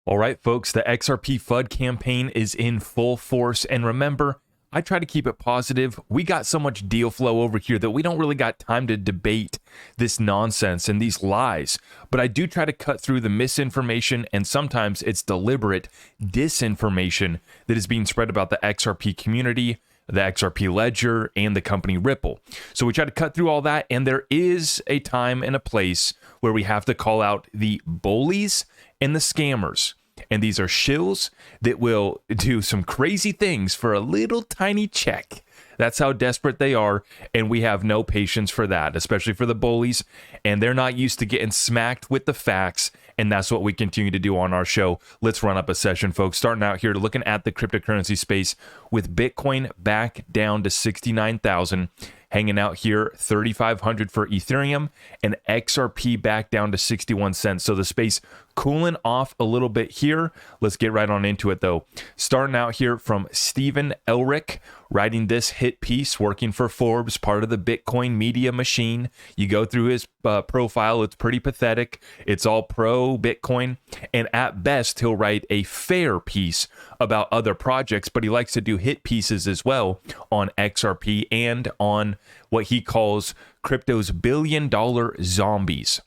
All right, folks, the XRP FUD campaign is in full force. And remember, I try to keep it positive. We got so much deal flow over here that we don't really got time to debate this nonsense and these lies. But I do try to cut through the misinformation, and sometimes it's deliberate disinformation that is being spread about the XRP community, the XRP ledger, and the company Ripple. So we try to cut through all that, and there is a time and a place where we have to call out the bullies and the scammers. And these are shills that will do some crazy things for a little tiny check. That's how desperate they are, and we have no patience for that, especially for the bullies, and they're not used to getting smacked with the facts, and that's what we continue to do on our show. Let's run up a session, folks. Starting out here, looking at the cryptocurrency space with Bitcoin back down to 69,000, hanging out here 3,500 for Ethereum, and XRP back down to 61 cents. So the space cooling off a little bit here. Let's get right on into it, though. Starting out here from Stephen Elric, writing this hit piece, working for Forbes, part of the Bitcoin media machine. You go through his profile, it's pretty pathetic. It's all pro Bitcoin, and at best, he'll write a fair piece about other projects, but he likes to do hit pieces as well on XRP and on what he calls crypto's billion-dollar zombies.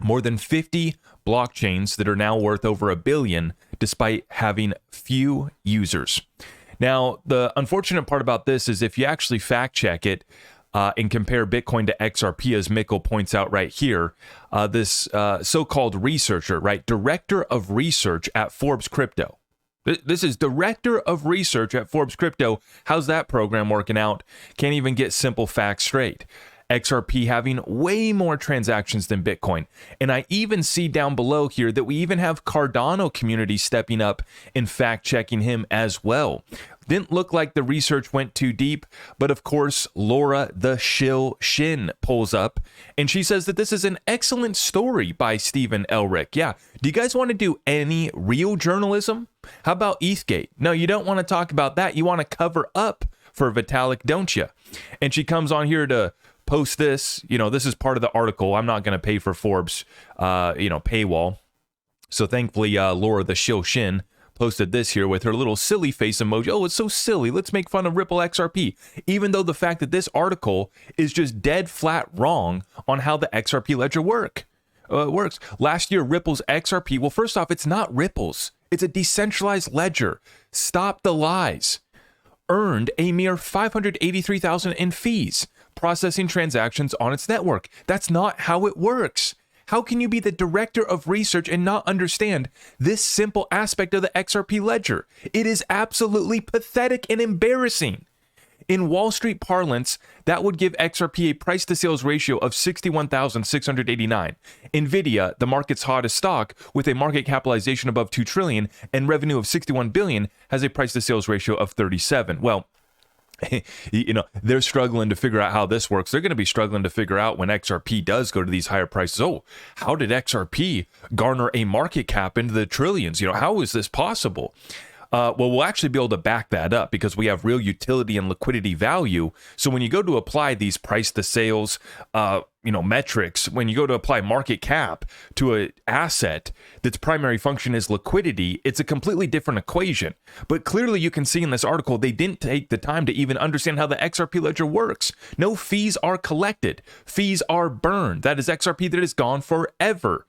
More than 50 blockchains that are now worth over $1 billion, despite having few users. Now, the unfortunate part about this is if you actually fact check it and compare Bitcoin to XRP, as Mikkel points out right here, this so-called researcher, right, director of research at Forbes Crypto. This is director of research at Forbes Crypto. How's that program working out? Can't even get simple facts straight. XRP having way more transactions than Bitcoin. And I even see down below here that we even have Cardano community stepping up and fact checking him as well. Didn't look like the research went too deep, but of course, Laura the Shill Shin pulls up and she says that this is an excellent story by Stephen Elric. Yeah, do you guys want to do any real journalism? How about ETHgate? No, you don't want to talk about that. You want to cover up for Vitalik, don't you? And she comes on here to post this. This is part of the article. I'm not going to pay for Forbes, paywall. So thankfully, Laura the Shill Shin posted this here with her little silly face emoji. Oh, it's so silly. Let's make fun of Ripple XRP. Even though the fact that this article is just dead flat wrong on how the XRP ledger works. Last year, Ripple's XRP, well, first off, it's not Ripple's. It's a decentralized ledger. Stop the lies. Earned a mere $583,000 in fees processing transactions on its network. That's not how it works. How can you be the director of research and not understand this simple aspect of the XRP ledger? It is absolutely pathetic and embarrassing. In Wall Street parlance, that would give XRP a price to sales ratio of 61,689. Nvidia, the market's hottest stock with a market capitalization above 2 trillion and revenue of 61 billion, has a price to sales ratio of 37. Well, they're struggling to figure out how this works. They're going to be struggling to figure out when XRP does go to these higher prices. Oh, how did XRP garner a market cap into the trillions? How is this possible? Well, we'll actually be able to back that up because we have real utility and liquidity value. So when you go to apply these price to sales, metrics, when you go to apply market cap to an asset that's primary function is liquidity, it's a completely different equation. But clearly you can see in this article, they didn't take the time to even understand how the XRP ledger works. No fees are collected. Fees are burned. That is XRP that is gone forever.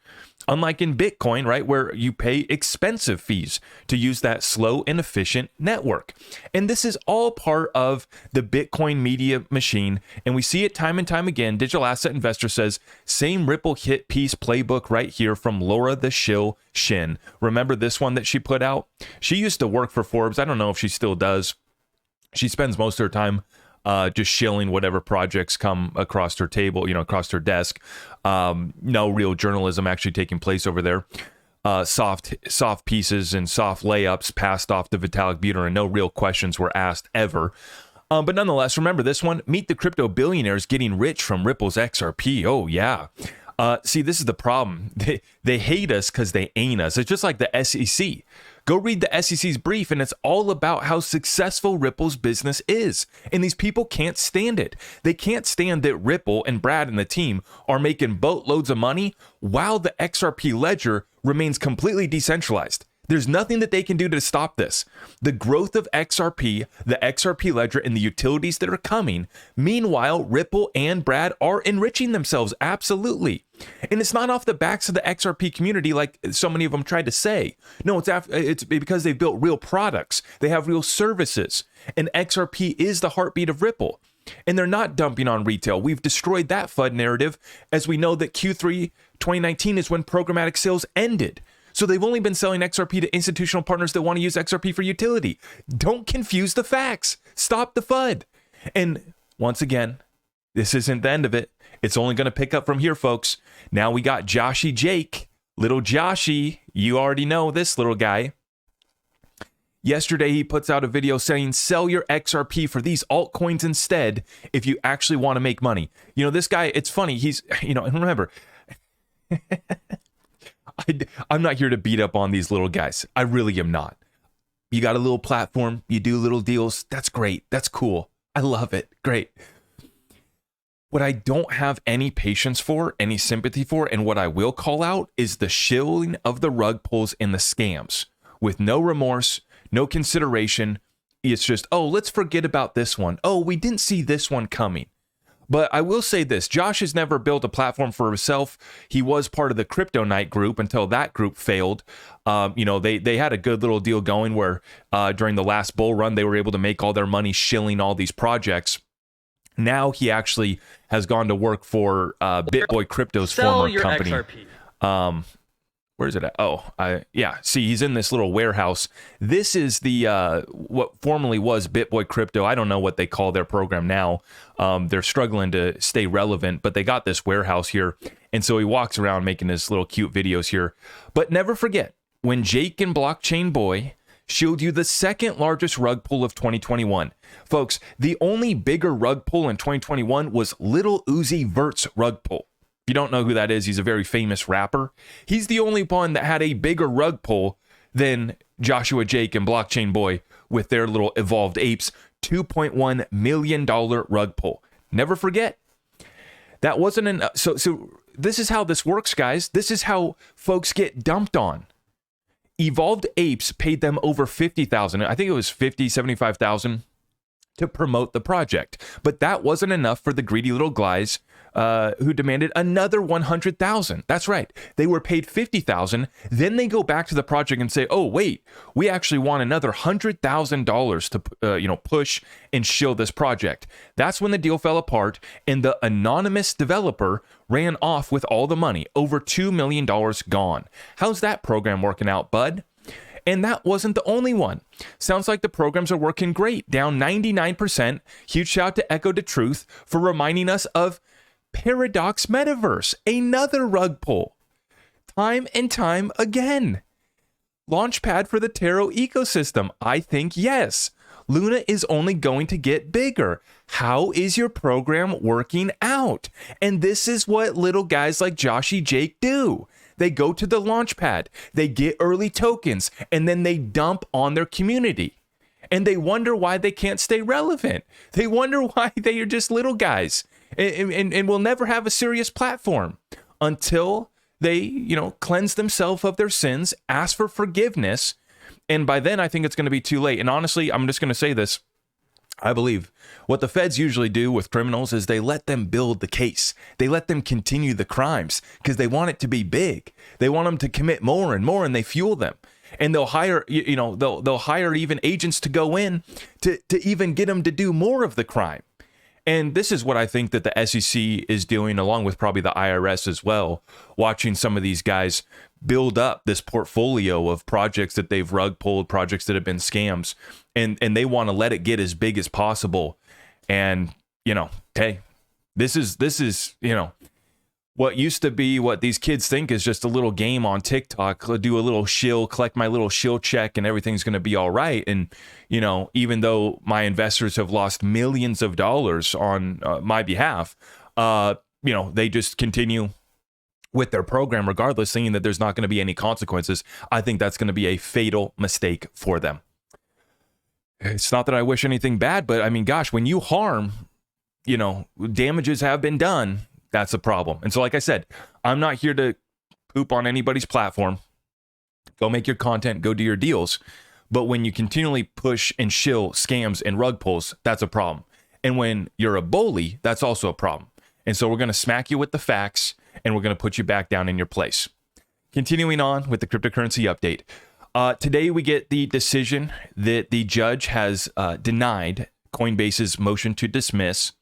Unlike in Bitcoin, right, where you pay expensive fees to use that slow and efficient network. And this is all part of the Bitcoin media machine. And we see it time and time again. Digital Asset Investor says, same Ripple hit piece playbook right here from Laura the Shill Shin. Remember this one that she put out? She used to work for Forbes. I don't know if she still does. She spends most of her time just shilling whatever projects come across her table, across her desk. No real journalism actually taking place over there. Soft pieces and soft layups passed off to Vitalik Buterin, and no real questions were asked ever. But nonetheless, remember this one. Meet the crypto billionaires getting rich from Ripple's XRP. Oh, yeah. See, this is the problem. They hate us because they ain't us. It's just like the SEC. Go read the SEC's brief, and it's all about how successful Ripple's business is. And these people can't stand it. They can't stand that Ripple and Brad and the team are making boatloads of money while the XRP ledger remains completely decentralized. There's nothing that they can do to stop this. The growth of XRP, the XRP ledger, and the utilities that are coming. Meanwhile, Ripple and Brad are enriching themselves, absolutely. And it's not off the backs of the XRP community like so many of them tried to say. No, it's because they've built real products. They have real services. And XRP is the heartbeat of Ripple. And they're not dumping on retail. We've destroyed that FUD narrative, as we know that Q3 2019 is when programmatic sales ended. So they've only been selling XRP to institutional partners that want to use XRP for utility. Don't confuse the facts. Stop the FUD. And once again, this isn't the end of it. It's only going to pick up from here, folks. Now we got Joshy Jake. Little Joshy, you already know this little guy. Yesterday, he puts out a video saying, sell your XRP for these altcoins instead if you actually want to make money. You know, this guy, it's funny. He's, and remember, I'm not here to beat up on these little guys. I really am not. You got a little platform. You do little deals. That's great. That's cool. I love it. Great. What I don't have any patience for, any sympathy for, and what I will call out is the shilling of the rug pulls and the scams with no remorse, no consideration. It's just, oh, let's forget about this one. Oh, we didn't see this one coming. But I will say this, Josh has never built a platform for himself. He was part of the Crypto Night group until that group failed. They had a good little deal going where during the last bull run, they were able to make all their money shilling all these projects. Now he actually has gone to work for BitBoy Crypto's former company. XRP. Where is it at? See, he's in this little warehouse. This is the what formerly was BitBoy Crypto. I don't know what they call their program now. They're struggling to stay relevant, but they got this warehouse here. And so he walks around making his little cute videos here. But never forget, when Jake and Blockchain Boy showed you the second largest rug pull of 2021. Folks, the only bigger rug pull in 2021 was Lil Uzi Vert's rug pull. If you don't know who that is, he's a very famous rapper. He's the only one that had a bigger rug pull than Joshua Jake and Blockchain Boy with their little evolved apes $2.1 million rug pull. Never forget. That wasn't enough. So this is how this works, guys. This is how folks get dumped on. Evolved Apes paid them over $50,000. I think it was $75,000 to promote the project. But that wasn't enough for the greedy little guys who demanded another $100,000. That's right. They were paid $50,000. Then they go back to the project and say, oh, wait, we actually want another $100,000 to push and shill this project. That's when the deal fell apart and the anonymous developer ran off with all the money, over $2 million gone. How's that program working out, bud? And that wasn't the only one. Sounds like the programs are working great, down 99%. Huge shout out to Echo the Truth for reminding us of Paradox Metaverse, another rug pull. Time and time again. Launchpad for the Tarot ecosystem. I think yes. Luna is only going to get bigger. How is your program working out? And this is what little guys like Joshy Jake do. They go to the Launchpad, they get early tokens, and then they dump on their community. And they wonder why they can't stay relevant. They wonder why they are just little guys and will never have a serious platform until they, cleanse themselves of their sins, ask for forgiveness. And by then, I think it's going to be too late. And honestly, I'm just going to say this. I believe what the feds usually do with criminals is they let them build the case. They let them continue the crimes because they want it to be big. They want them to commit more and more, and they fuel them. And they'll hire, they'll hire even agents to go in to even get them to do more of the crime. And this is what I think that the SEC is doing, along with probably the IRS as well, watching some of these guys build up this portfolio of projects that they've rug pulled, projects that have been scams, and they want to let it get as big as possible. And, hey, this is, what used to be what these kids think is just a little game on TikTok, do a little shill, collect my little shill check, and everything's going to be all right. And, even though my investors have lost millions of dollars on my behalf, they just continue with their program regardless, thinking that there's not going to be any consequences. I think that's going to be a fatal mistake for them. It's not that I wish anything bad, but I mean, gosh, when you harm, damages have been done. That's a problem. And so, like I said, I'm not here to poop on anybody's platform. Go make your content, go do your deals. But when you continually push and shill scams and rug pulls, that's a problem. And when you're a bully, that's also a problem. And so we're going to smack you with the facts, and we're going to put you back down in your place. Continuing on with the cryptocurrency update. Today we get the decision that the judge has denied Coinbase's motion to dismiss.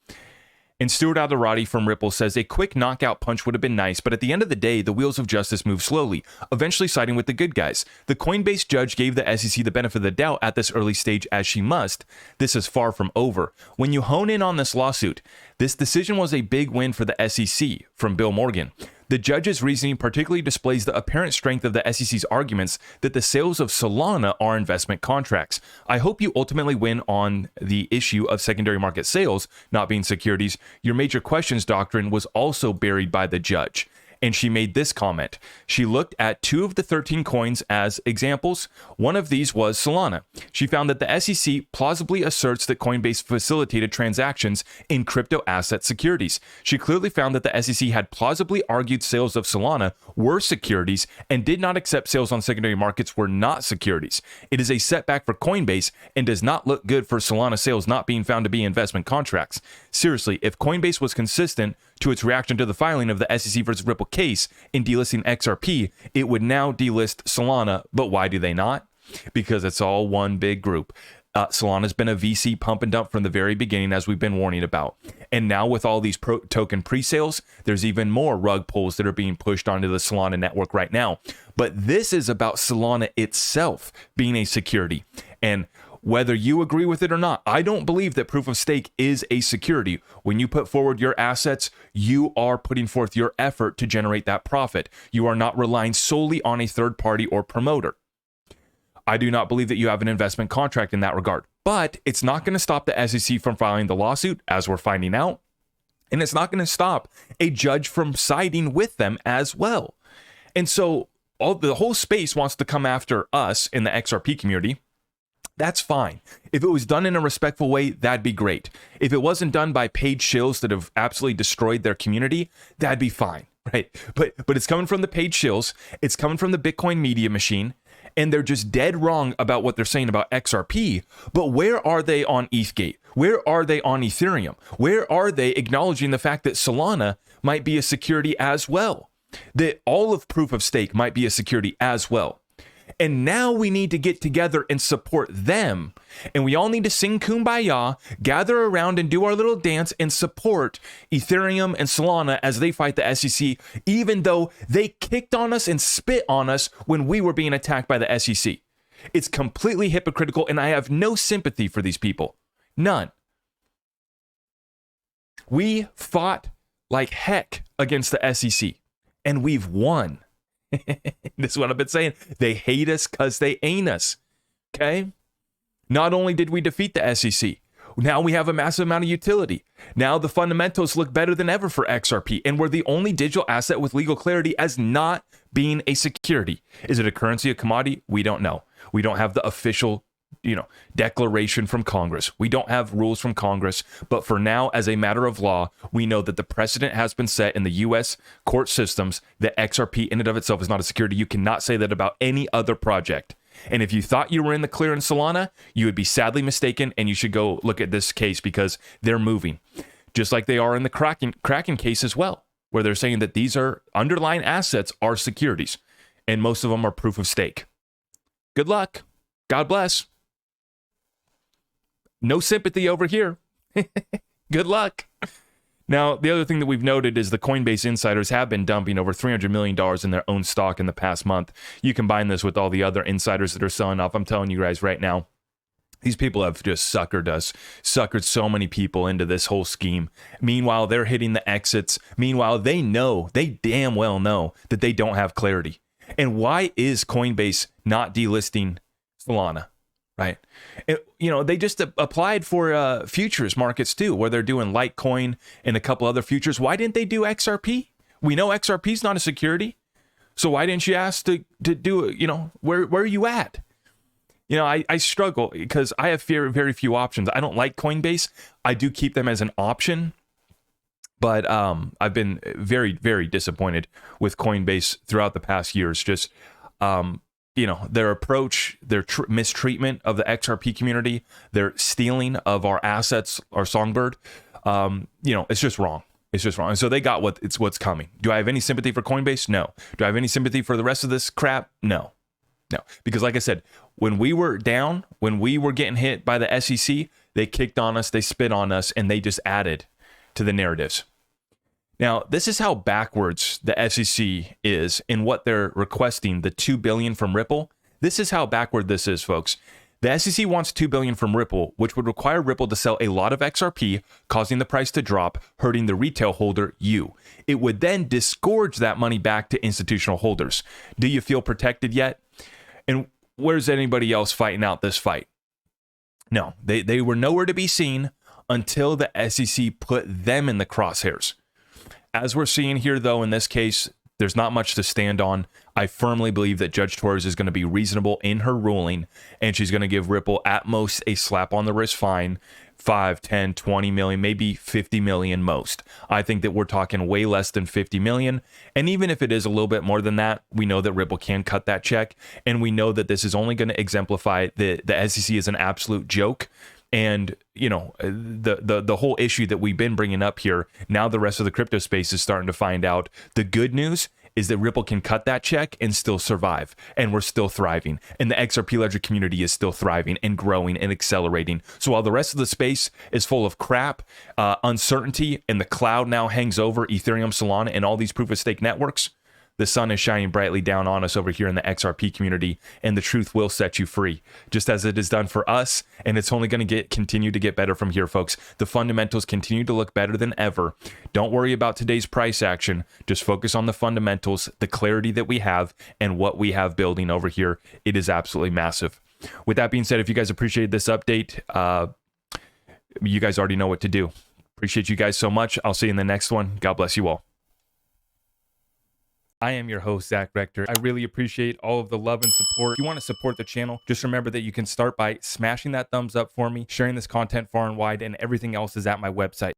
And Stuart Alderati from Ripple says a quick knockout punch would have been nice, but at the end of the day, the wheels of justice move slowly, eventually siding with the good guys. The Coinbase judge gave the SEC the benefit of the doubt at this early stage, as she must. This is far from over. When you hone in on this lawsuit, this decision was a big win for the SEC, from Bill Morgan. The judge's reasoning particularly displays the apparent strength of the SEC's arguments that the sales of Solana are investment contracts. I hope you ultimately win on the issue of secondary market sales not being securities. Your major questions doctrine was also buried by the judge. And she made this comment. She looked at 2 of the 13 coins as examples. One of these was Solana. She found that the SEC plausibly asserts that Coinbase facilitated transactions in crypto asset securities. She clearly found that the SEC had plausibly argued sales of Solana were securities and did not accept sales on secondary markets were not securities. It is a setback for Coinbase and does not look good for Solana sales not being found to be investment contracts. Seriously, if Coinbase was consistent to its reaction to the filing of the SEC versus Ripple case in delisting XRP, it would now delist Solana. But why do they not? Because it's all one big group. Solana's been a VC pump and dump from the very beginning, as we've been warning about. And now with all these token pre-sales, there's even more rug pulls that are being pushed onto the Solana network right now. But this is about Solana itself being a security. And whether you agree with it or not, I don't believe that proof of stake is a security. When you put forward your assets, you are putting forth your effort to generate that profit. You are not relying solely on a third party or promoter. I do not believe that you have an investment contract in that regard. But it's not going to stop the SEC from filing the lawsuit, as we're finding out. And it's not going to stop a judge from siding with them as well. And so the whole space wants to come after us in the XRP community. That's fine. If it was done in a respectful way, that'd be great. If it wasn't done by paid shills that have absolutely destroyed their community, that'd be fine, right? But it's coming from the paid shills. It's coming from the Bitcoin media machine, and they're just dead wrong about what they're saying about XRP. But where are they on ETHgate? Where are they on Ethereum? Where are they acknowledging the fact that Solana might be a security as well? That all of proof of stake might be a security as well. And now we need to get together and support them. And we all need to sing Kumbaya, gather around and do our little dance and support Ethereum and Solana as they fight the SEC, even though they kicked on us and spit on us when we were being attacked by the SEC. It's completely hypocritical, and I have no sympathy for these people. None. We fought like heck against the SEC, and we've won. This is what I've been saying. They hate us because they ain't us. Okay? Not only did we defeat the SEC, now we have a massive amount of utility. Now the fundamentals look better than ever for XRP, and we're the only digital asset with legal clarity as not being a security. Is it a currency, a commodity? We don't know. We don't have the official declaration from Congress. We don't have rules from Congress, but for now, as a matter of law, we know that the precedent has been set in the U.S. court systems that XRP in and of itself is not a security. You cannot say that about any other project. And if you thought you were in the clear in Solana, you would be sadly mistaken, and you should go look at this case because they're moving. Just like they are in the Kraken case as well, where they're saying that these are underlying assets are securities, and most of them are proof of stake. Good luck. God bless. No sympathy over here. Good luck. Now, the other thing that we've noted is the Coinbase insiders have been dumping over $300 million in their own stock in the past month. You combine this with all the other insiders that are selling off. I'm telling you guys right now, these people have just suckered so many people into this whole scheme. Meanwhile, they're hitting the exits. Meanwhile, they damn well know that they don't have clarity. And why is Coinbase not delisting Solana? Right. They just applied for futures markets too, where they're doing Litecoin and a couple other futures. Why didn't they do XRP? We know XRP is not a security. So why didn't you ask to do it? Where are you at? I struggle because I have very few options. I don't like Coinbase. I do keep them as an option. But I've been very, very disappointed with Coinbase throughout the past years. Just their approach, their mistreatment of the XRP community, their stealing of our assets, our songbird, it's just wrong. It's just wrong. And so they got what's coming. Do I have any sympathy for Coinbase? No. Do I have any sympathy for the rest of this crap? No. Because like I said, when we were down, when we were getting hit by the SEC, they kicked on us, they spit on us, and they just added to the narratives. Now, this is how backwards the SEC is in what they're requesting, the $2 billion from Ripple. This is how backward this is, folks. The SEC wants $2 billion from Ripple, which would require Ripple to sell a lot of XRP, causing the price to drop, hurting the retail holder, you. It would then disgorge that money back to institutional holders. Do you feel protected yet? And where's anybody else fighting out this fight? No, they were nowhere to be seen until the SEC put them in the crosshairs. As we're seeing here, though, in this case, there's not much to stand on. I firmly believe that Judge Torres is going to be reasonable in her ruling, and she's going to give Ripple at most a slap on the wrist fine, 5, 10, 20 million, maybe 50 million most. I think that we're talking way less than 50 million. And even if it is a little bit more than that, we know that Ripple can cut that check. And we know that this is only going to exemplify the SEC is an absolute joke. And, the whole issue that we've been bringing up here, now the rest of the crypto space is starting to find out. The good news is that Ripple can cut that check and still survive. And we're still thriving. And the XRP Ledger community is still thriving and growing and accelerating. So while the rest of the space is full of crap, uncertainty, and the cloud now hangs over Ethereum, Solana, and all these proof-of-stake networks, the sun is shining brightly down on us over here in the XRP community, and the truth will set you free, just as it has done for us, and it's only going to continue to get better from here, folks. The fundamentals continue to look better than ever. Don't worry about today's price action. Just focus on the fundamentals, the clarity that we have, and what we have building over here. It is absolutely massive. With that being said, if you guys appreciated this update, you guys already know what to do. Appreciate you guys so much. I'll see you in the next one. God bless you all. I am your host, Zach Rector. I really appreciate all of the love and support. If you want to support the channel, just remember that you can start by smashing that thumbs up for me, sharing this content far and wide, and everything else is at my website.